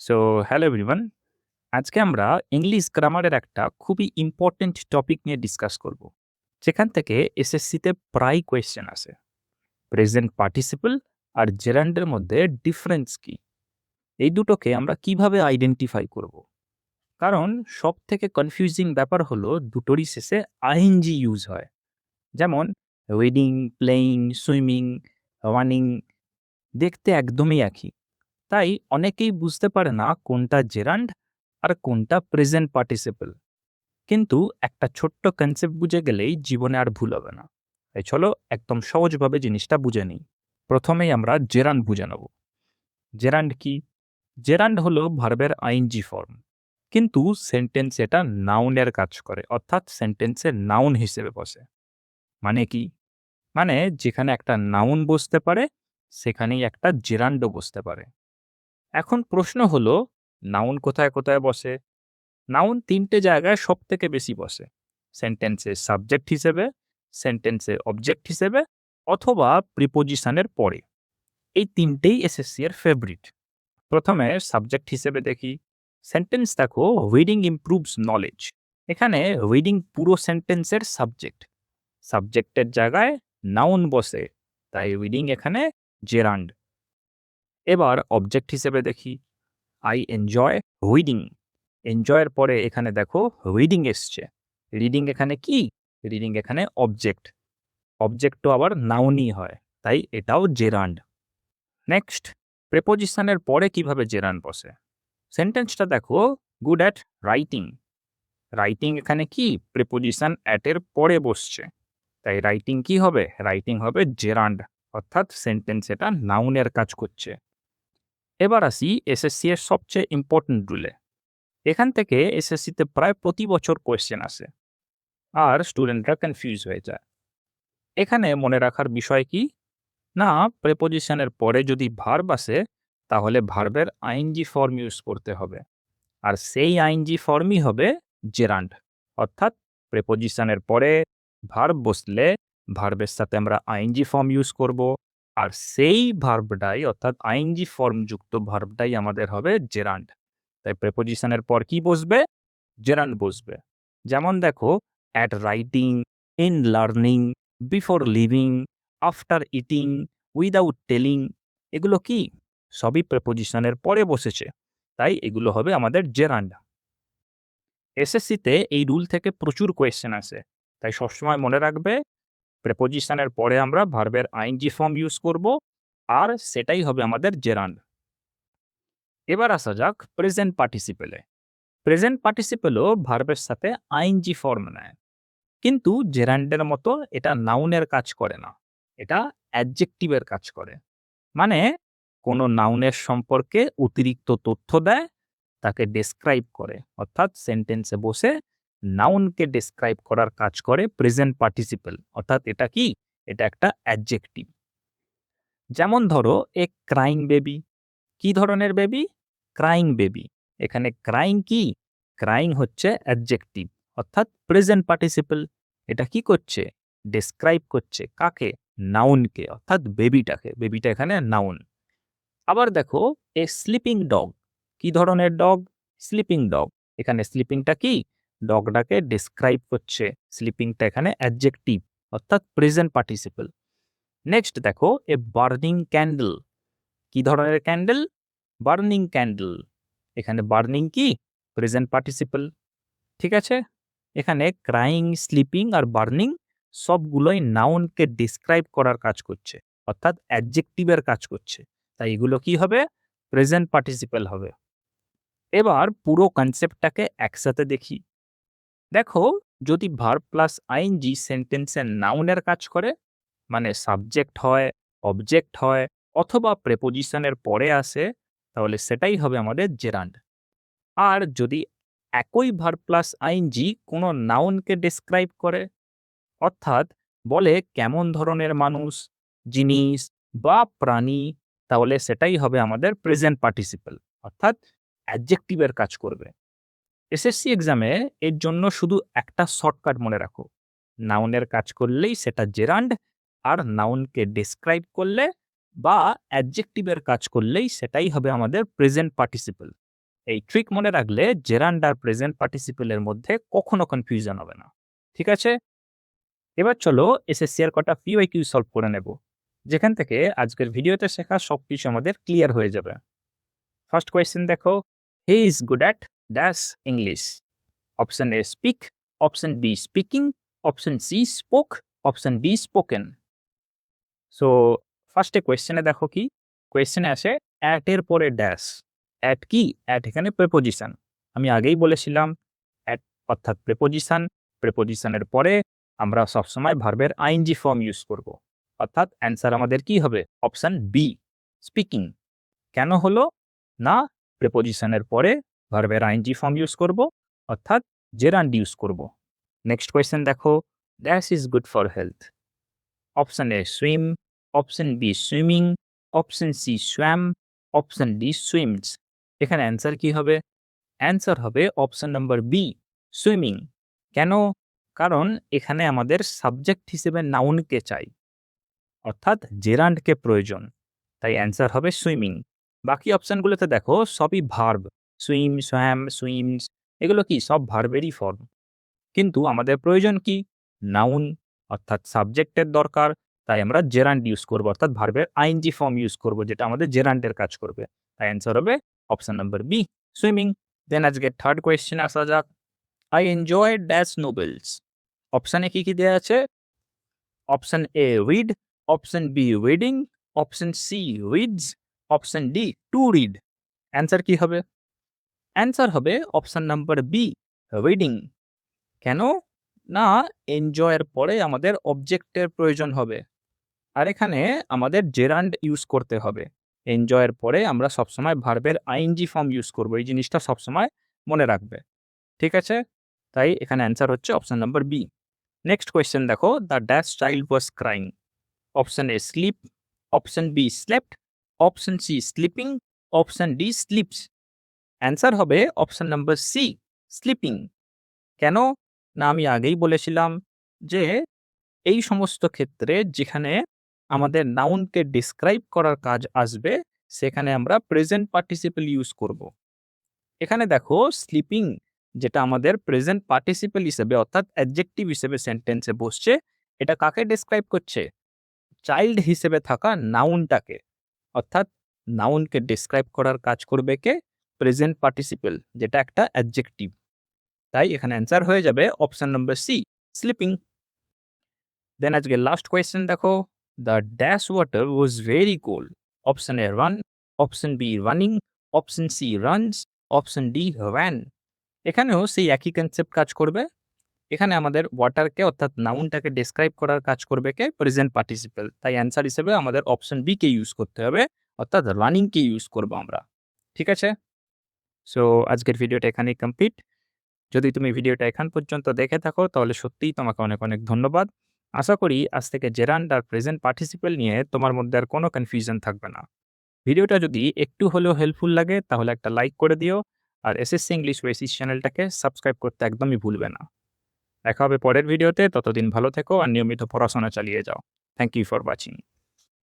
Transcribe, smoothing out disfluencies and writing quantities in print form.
So hello everyone. আজকে আমরা English গ্রামারের একটা খুবই ইম্পর্টেন্ট টপিক নিয়ে ডিসকাস করব। যেখান থেকে এসএসসিতে প্রায় কোয়েশ্চেন আসে। প্রেজেন্ট পার্টিসিপল আর জেরান্ডের মধ্যে ডিফারেন্স কি? এই দুটোকে আমরা কিভাবে আইডেন্টিফাই করব? কারণ সবথেকে কনফিউজিং ব্যাপার হলো দুটোরই শেষে আইএনজি ইউজ হয়। যেমন রিডিং, প্লেইং, সুইমিং, রানিং দেখতে একদমই একই। তাই অনেকেই বুঝতে পারে না কোনটা জেরান্ড আর কোনটা প্রেজেন্ট পার্টিসিপল। কিন্তু একটা ছোট্ট কনসেপ্ট বুঝে গেলেই জীবনে আর ভুল হবে না। তাই চলো একদম সহজভাবে জিনিসটা বুঝে নিই। প্রথমেই আমরা জেরান্ড বুঝে নেব। জেরান্ড কি? জেরান্ড হলো ভার্বের আইএনজি ফর্ম, কিন্তু সেন্টেন্স এটা নাউনের কাজ করে, অর্থাৎ সেন্টেন্সের নাউন হিসেবে বসে। মানে কি? মানে যেখানে একটা নাউন বসতে পারে সেখানেই একটা জেরান্ডও বসতে পারে। এখন প্রশ্ন হলো, নাউন কোথায় কোথায় বসে? নাউন ৩টে জায়গায় সবথেকে বেশি বসে। সেন্টেন্সে সাবজেক্ট হিসেবে, সেন্টেন্সে অবজেক্ট হিসেবে, অথবা প্রিপোজিশনের পরে। এই ৩টেই এসএসসি এর ফেভারিট। প্রথমে সাবজেক্ট হিসেবে দেখি। সেন্টেন্স দেখো, রিডিং ইমপ্রুভস নলেজ। এখানে রিডিং পুরো সেন্টেন্সের সাবজেক্ট। সাবজেক্টের জায়গায় নাউন বসে, তাই রিডিং এখানে জেরান্ড। এবার অবজেক্ট হিসেবে দেখি। I enjoy reading. এনজয়ের পরে এখানে দেখো রিডিং এসছে। রিডিং এখানে কি? রিডিং এখানে অবজেক্ট। অবজেক্টও আবার নাউনই হয়, তাই এটাও জেরান্ড। নেক্সট, প্রেপোজিশনের পরে কিভাবে জেরান্ড বসে? সেন্টেন্সটা দেখো, গুড অ্যাট রাইটিং। রাইটিং এখানে কি? প্রেপোজিশন অ্যাট এর পরে বসছে, তাই রাইটিং কি হবে? রাইটিং হবে জেরান্ড, অর্থাৎ সেন্টেন্স এটা নাউনের কাজ করছে। এবার আসি এসএসসি এর সবচেয়ে ইম্পর্টেন্ট রুলে। এখান থেকে এসএসসিতে প্রায় প্রতি বছর কোয়েশ্চেন আসে, আর স্টুডেন্টরা কনফিউজ হয়ে যায়। এখানে মনে রাখার বিষয় কি? না, প্রেপোজিশনের পরে যদি ভার্ব আসে তাহলে ভার্বের আইএনজি ফর্ম ইউজ করতে হবে, আর সেই আইএনজি ফর্মই হবে জেরান্ড। অর্থাৎ প্রেপোজিশনের পরে ভার্ব বসলে ভার্বের সাথে আমরা আইএনজি ফর্ম ইউজ করব, আর সেই ভার্বটাই অর্থাৎ আইএনজি ফর্ম যুক্ত ভার্বটাই আমাদের হবে জেরান্ড। তাই প্রেপোজিশনের পর কি বসবে? জেরান্ড বসবে। যেমন দেখো, at writing, in learning, before living, after eating, without telling. এগুলো কি? সবই প্রেপোজিশনের পরে বসেছে, তাই এগুলো হবে আমাদের জেরান্ড। এসএসসিতে এই রুল থেকে প্রচুর কোয়েশ্চেন আসে, তাই সবসময় মনে রাখবে প্রেপোজিশনের পরে আমরা ভার্বের আইএনজি ফর্ম ইউজ করব, আর সেটাই হবে আমাদের জেরান্ড। এবার আসা যাক প্রেজেন্ট পার্টিসিপেলে। প্রেজেন্ট পার্টিসিপেলও ভার্বের সাথে আইএনজি ফর্ম নেয়, কিন্তু জেরান্ডের মতো এটা নাউনের কাজ করে না, এটা অ্যাডজেক্টিভের কাজ করে। মানে কোনো নাউনের সম্পর্কে অতিরিক্ত তথ্য দেয়, তাকে ডেসক্রাইব করে, অর্থাৎ সেন্টেন্সে বসে নাউনকে ডেসক্রাইব করার কাজ করে প্রেজেন্ট পার্টিসিপেল। অর্থাৎ এটা কি? এটা একটা অ্যাডজেক্টিভ। যেমন ধরো, এ ক্রাইং বেবি। কি ধরনের বেবি? Crying baby. এখানে ক্রাইং কি? ক্রাইং হচ্ছে অ্যাডজেক্টিভ, অর্থাৎ প্রেজেন্ট পার্টিসিপল। এটা কি করছে? ডেসক্রাইব করছে কাকে? নাউনকে, অর্থাৎ বেবিটাকে। বেবিটা এখানে নাউন। আবার দেখো, এ স্লিপিং ডগ। কি ধরনের ডগ? Sleeping dog. এখানে স্লিপিংটা কি? ডগটাকে ডেসক্রাইব করছে। স্লিপিংটা এখানে অ্যাডজেক্টিভ, অর্থাৎ প্রেজেন্ট পার্টিসিপল। নেক্সট দেখো, এ বার্নিং ক্যান্ডেল। কি ধরনের ক্যান্ডেল? Burning candle. এখানে বার্নিং কি? Present participle. ঠিক আছে? এখানে ক্রাইং, স্লিপিং আর বার্নিং সবগুলোই নাউনকে ডিসক্রাইব করার কাজ করছে, অর্থাৎ অ্যাডজেক্টিভের কাজ করছে। তাই এগুলো কি হবে? প্রেজেন্ট পার্টিসিপল হবে। এবার পুরো কনসেপ্টটাকে একসাথে দেখি। দেখো, যদি ভার্ব প্লাস আইএনজি সেন্টেন্সের নাউনের কাজ করে, মানে সাবজেক্ট হয়, অবজেক্ট হয়, অথবা প্রেপোজিশনের পরে আসে, তাহলে সেটাই হবে আমাদের জেরান্ড। আর যদি একই ভার্ব প্লাস আইএনজি কোনো নাউনকে ডেসক্রাইব করে, অর্থাৎ বলে কেমন ধরনের মানুষ, জিনিস বা প্রাণী, তাহলে সেটাই হবে আমাদের প্রেজেন্ট পার্টিসিপল, অর্থাৎ অ্যাডজেক্টিভের কাজ করবে। এসএসসি এক্সামে এর জন্য শুধু একটা শর্টকাট মনে রাখো, নাউনের কাজ করলেই সেটা জেরান্ড, আর নাউনকে ডেসক্রাইব করলে বা অ্যাডজেক্টিভের কাজ করলেই সেটাই হবে আমাদের প্রেজেন্ট পার্টিসিপল। এই ট্রিক মনে রাখলে জেরান্ড আর প্রেজেন্ট পার্টিসিপেলের মধ্যে কখনো কনফিউশন হবে না। ঠিক আছে? এবার চলো এসএসসি এর কটা পিওয়াইকিউ সলভ করে নেব, যেখান থেকে আজকের ভিডিওতে শেখা সবকিছু আমাদের ক্লিয়ার হয়ে যাবে। ফার্স্ট কোয়েশ্চেন দেখো, he is good at dash English. Option A speak, option B speaking, option C spoke, option D spoken. So ফার্স্টে কোয়েশ্চেনে দেখো কি কোয়েশ্চেনে আসে অ্যাট এর পরে ড্যাশ। অ্যাট কি? অ্যাট এখানে প্রেপোজিশন। আমি আগেই বলেছিলাম অ্যাট অর্থাৎ প্রেপোজিশন। প্রেপোজিশনের পরে আমরা সবসময় ভার্বের আইএনজি ফর্ম ইউজ করব। অর্থাৎ অ্যান্সার আমাদের কি হবে? Option B speaking. কেন হলো? না, প্রেপোজিশনের পরে ভার্বের আইএনজি ফর্ম ইউজ করব, অর্থাৎ জেরান্ড ইউজ করব। নেক্সট কোয়েশ্চেন দেখো, dash is good for health. Option A swim, option B swimming, option C swam, option D swims. এখানে অ্যান্সার কি হবে? অ্যান্সার হবে অপশন নাম্বার বি সুইমিং। কেন? কারণ এখানে আমাদের সাবজেক্ট হিসেবে নাউনকে চাই, অর্থাৎ জেরান্ডকে প্রয়োজন। তাই অ্যান্সার হবে সুইমিং। বাকি অপশনগুলোতে দেখো সবই ভার্ব, সুইম, সোয়াম, সুইমস, এগুলো কি সব ভার্বেরই ফর্ম। কিন্তু আমাদের প্রয়োজন কি? নাউন, অর্থাৎ সাবজেক্টের দরকার। তাই আমরা জেরান্ড ইউজ করবো, অর্থাৎ ভার্বের আইএনজি ফর্ম ইউজ করবো, যেটা আমাদের জেরান্ডের কাজ করবে। তাই অ্যান্সার হবে অপশন নাম্বার বি সুইমিং। দেন আজকে থার্ড কোয়েশ্চেন আসা যাক, আই এনজয় ড্যাশ নোবেলস। অপশানে কি কি দেওয়া আছে? Option A read, option B reading, option C reads, option D to read. Answer কি হবে? অ্যান্সার হবে অপশন নাম্বার বি রিডিং। কেন? না, এনজয়ের পরে আমাদের অবজেক্টের প্রয়োজন হবে, আর এখানে আমাদের জেরান্ড ইউজ করতে হবে। এনজয়ের পরে আমরা সবসময় ভার্বের আইএনজি ফর্ম ইউজ করব, এই জিনিসটা সবসময় মনে রাখবে। ঠিক আছে? তাই এখানে অ্যান্সার হচ্ছে option number B. Next question দেখো, the dash child was crying. Option A sleep, option B slept, option C sleeping, option D sleeps. Answer হবে অপশন নাম্বার সি স্লিপিং। কেন? না, আমি আগেই বলেছিলাম যে এই সমস্ত ক্ষেত্রে যেখানে আমাদের নাউনকে ডিসক্রাইব করার কাজ আসবে, সেখানে আমরা প্রেজেন্ট পার্টিসিপল ইউজ করব। এখানে দেখো স্লিপিং, যেটা আমাদের প্রেজেন্ট পার্টিসিপল হিসেবে অর্থাৎ অ্যাডজেক্টিভ হিসেবে সেন্টেন্সে বসছে, এটা কাকে ডিসক্রাইব করছে? চাইল্ড হিসেবে থাকা নাউনটাকে। অর্থাৎ নাউনকে ডিসক্রাইব করার কাজ করবে কে? প্রেজেন্ট পার্টিসিপল, যেটা একটা অ্যাডজেক্টিভ। তাই এখানে অ্যান্সার হয়ে যাবে option number C sleeping. Then আজকে লাস্ট কোয়েশ্চেন দেখো, the dash water was very cold. Option A run, option B running, option C runs, option D ran. এখানেও সেই একই কনসেপ্ট কাজ করবে। এখানে আমাদের ওয়াটারকে অর্থাৎ নাউনটাকে ডেসক্রাইব করার কাজ করবে কে? Present participle. তাই অ্যান্সার হিসেবে আমাদের অপশন বি কে ইউজ করতে হবে, অর্থাৎ রানিংকে ইউজ করবো আমরা। ঠিক আছে? সো আজকের ভিডিওটা এখানেই কমপ্লিট। যদি তুমি ভিডিওটা এখান পর্যন্ত দেখে থাকো তাহলে সত্যিই তোমাকে অনেক অনেক ধন্যবাদ। আশা করি আজ থেকে জেরান্ড আর প্রেজেন্ট পার্টিসিপল নিয়ে তোমার মধ্যে আর কোনো কনফিউশন থাকবে না। ভিডিওটা যদি একটু হলেও হেল্পফুল লাগে তাহলে একটা লাইক করে দিও, আর এসএসসি ইংলিশ ওয়েসিস চ্যানেলটাকে সাবস্ক্রাইব করতে একদমই ভুলবে না। দেখা হবে পরের ভিডিওতে, ততদিন ভালো থেকো আর নিয়মিত পড়াশোনা চালিয়ে যাও। Thank you for watching.